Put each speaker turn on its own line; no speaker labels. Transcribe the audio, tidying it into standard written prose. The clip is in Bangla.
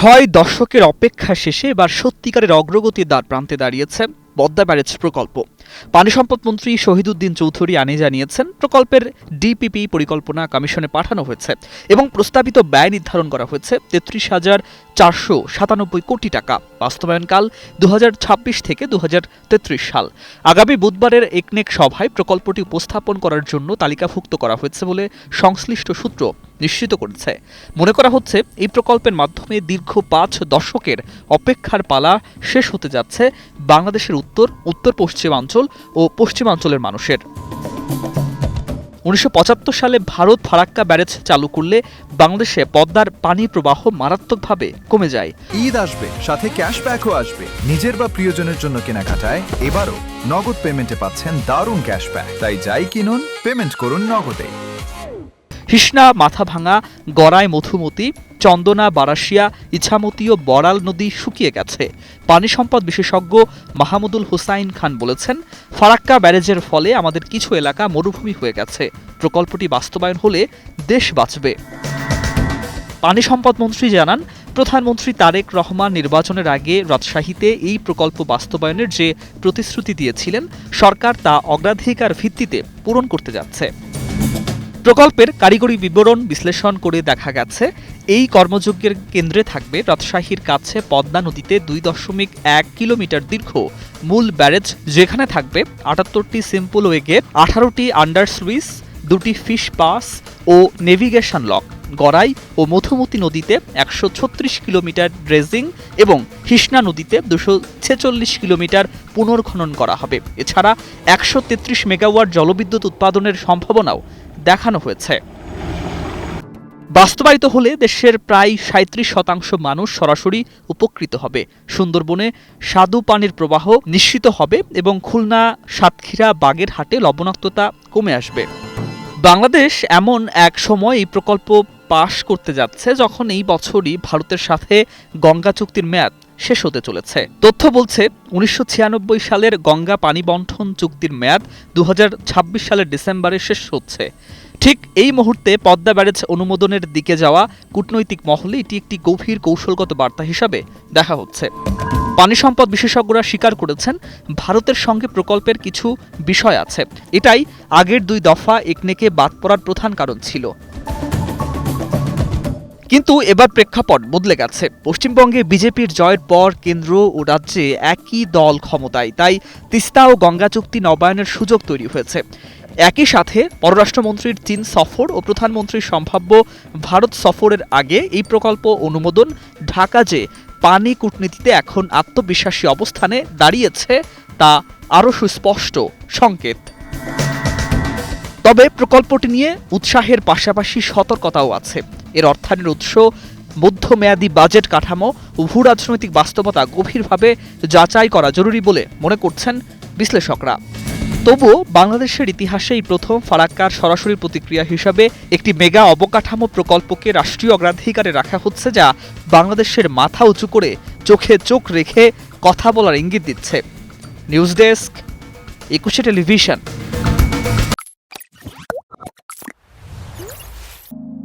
ছয় দশকের অপেক্ষা শেষে এবার সত্যিকারের অগ্রগতির দ্বারপ্রান্তে দাঁড়িয়েছে পদ্মা ব্যারেজ প্রকল্প। পানি সম্পদ মন্ত্রী শহীদুদ্দীন চৌধুরী জানিয়েছেন, প্রকল্পের ডিপিপি পরিকল্পনা কমিশনে পাঠানো হয়েছে এবং প্রস্তাবিত ব্যয় নির্ধারণ করা হয়েছে ৩৩,৪৯৭ কোটি টাকা। বাস্তবায়নকাল ২০২৬ থেকে ২০৩৩ সাল। আগামী বুধবারের একনেক সভায় প্রকল্পটি উপস্থাপন করার জন্য তালিকাভুক্ত করা হয়েছে বলে সংশ্লিষ্ট সূত্র নিশ্চিত করেছে। মনে করা হচ্ছে, এই প্রকল্পের মাধ্যমে দীর্ঘ ৫ দশকের অপেক্ষার পালা শেষ হতে যাচ্ছে বাংলাদেশের উত্তর পশ্চিমাঞ্চল ও পশ্চিমাঞ্চলের মানুষের। ১৯৭৫ সালে ভারত ফারাক্কা ব্যারেজ চালু করলে বাংলাদেশে পদ্মার পানি প্রবাহ মারাত্মকভাবে কমে যায়।
ঈদ আসবে, সাথে ক্যাশব্যাকও আসবে। নিজের বা প্রিয়জনের জন্য কেনাকাটায় এবারও নগদ পেমেন্টে পাচ্ছেন দারুণ ক্যাশব্যাক। তাই যাই কিনুন, পেমেন্ট করুন নগদে।
হিসনা, মাথাভাঙা, গড়াই, মধুমতি, চন্দনা, বারাসিয়া, ইছামতি ও বড়াল নদী শুকিয়ে গেছে। পানি সম্পদ বিশেষজ্ঞ মাহমুদুল হুসাইন খান বলেছেন, ফারাক্কা ব্যারেজের ফলে আমাদের কিছু এলাকা মরুভূমি হয়ে গেছে। প্রকল্পটি বাস্তবায়ন হলে দেশ বাঁচবে। পানি সম্পদ মন্ত্রী জানান, প্রধানমন্ত্রী তারেক রহমান নির্বাচনের আগে রাজশাহীতে এই প্রকল্প বাস্তবায়নের যে প্রতিশ্রুতি দিয়েছিলেন, সরকার তা অগ্রাধিকার ভিত্তিতে পূরণ করতে যাচ্ছে। প্রকল্পের কারিগরি বিবরণ বিশ্লেষণ করে দেখা গেছে, এই কর্মযজ্ঞের কেন্দ্রে থাকবে রাজশাহীর কাছে পদ্মা নদীতে ২.১ কিলোমিটার দীর্ঘ মূল ব্যারেজ, যেখানে থাকবে ৭৮টি সিম্পল ওয়ে গেট, ১৮টি আন্ডার স্লুইস, ২টি ফিশ পাস ও নেভিগেশন লক। গড়াই ও মধুমতি নদীতে ১৩৬ কিলোমিটার ড্রেজিং এবং হিসনা নদীতে ২৪৬ কিলোমিটার পুনর্খনন করা হবে। এছাড়া ১৩৩ মেগাওয়াট জলবিদ্যুৎ উৎপাদনের সম্ভাবনাও দেখানো হয়েছে। বাস্তবায়িত হলে দেশের প্রায় ৩৭% মানুষ সরাসরি উপকৃত হবে। সুন্দরবনে স্বাদু পানির প্রবাহ নিশ্চিত হবে এবং খুলনা, সাতক্ষীরা, বাগেরহাটে লবণাক্ততা কমে আসবে। বাংলাদেশ এমন এক সময় এই প্রকল্প পাশ করতে যাচ্ছে যখন এই বছরই ভারতের সাথে গঙ্গা চুক্তির মেয়াদ শেষ হতে চলেছে। তথ্য বলছে, ১৯৯৬ সালের গঙ্গা পানি বণ্টন চুক্তির মেয়াদ ২০২৬ সালের ডিসেম্বরে শেষ হচ্ছে। ঠিক এই মুহূর্তে পদ্মা ব্যারেজ অনুমোদনের দিকে যাওয়া কূটনৈতিক মহলে এটি একটি গভীর কৌশলগত বার্তা হিসাবে দেখা হচ্ছে। পানি সম্পদ বিশেষজ্ঞরা স্বীকার করেছেন, ভারতের সঙ্গে প্রকল্পের কিছু বিষয় আছে। এটাই আগের ২ দফা একনেকে বাদ পড়ার প্রধান কারণ ছিল। কিন্তু এবার প্রেক্ষাপট বদলে গেছে। পশ্চিমবঙ্গে বিজেপির জয়ের পর কেন্দ্র ও রাজ্যে একই দল ক্ষমতায়, তাই তিস্তা ও গঙ্গা চুক্তি নবায়নের সুযোগ তৈরি হয়েছে। একই সাথে পররাষ্ট্রমন্ত্রীর চীন সফর ও প্রধানমন্ত্রীর সম্ভাব্য ভারত সফরের আগে এই প্রকল্প অনুমোদন, ঢাকা যে পানি কূটনীতিতে এখন আত্মবিশ্বাসী অবস্থানে দাঁড়িয়েছে, তা আরও সুস্পষ্ট সংকেত। তবে প্রকল্পটি নিয়ে উৎসাহের পাশাপাশি সতর্কতাও আছে। এর অর্থায়নের উৎস, মধ্যমেয়াদী বাজেট কাঠামো ও ভূ রাজনৈতিক বাস্তবতা গভীরভাবে যাচাই করা জরুরি বলে মনে করছেন বিশ্লেষকরা। তবুও বাংলাদেশের ইতিহাসে এই প্রথম ফারাক্কার সরাসরি প্রতিক্রিয়া হিসাবে একটি মেগা অবকাঠামো প্রকল্পকে রাষ্ট্রীয় অগ্রাধিকারে রাখা হচ্ছে, যা বাংলাদেশের মাথা উঁচু করে চোখে চোখ রেখে কথা বলার ইঙ্গিত দিচ্ছে। News desk, ২১ television.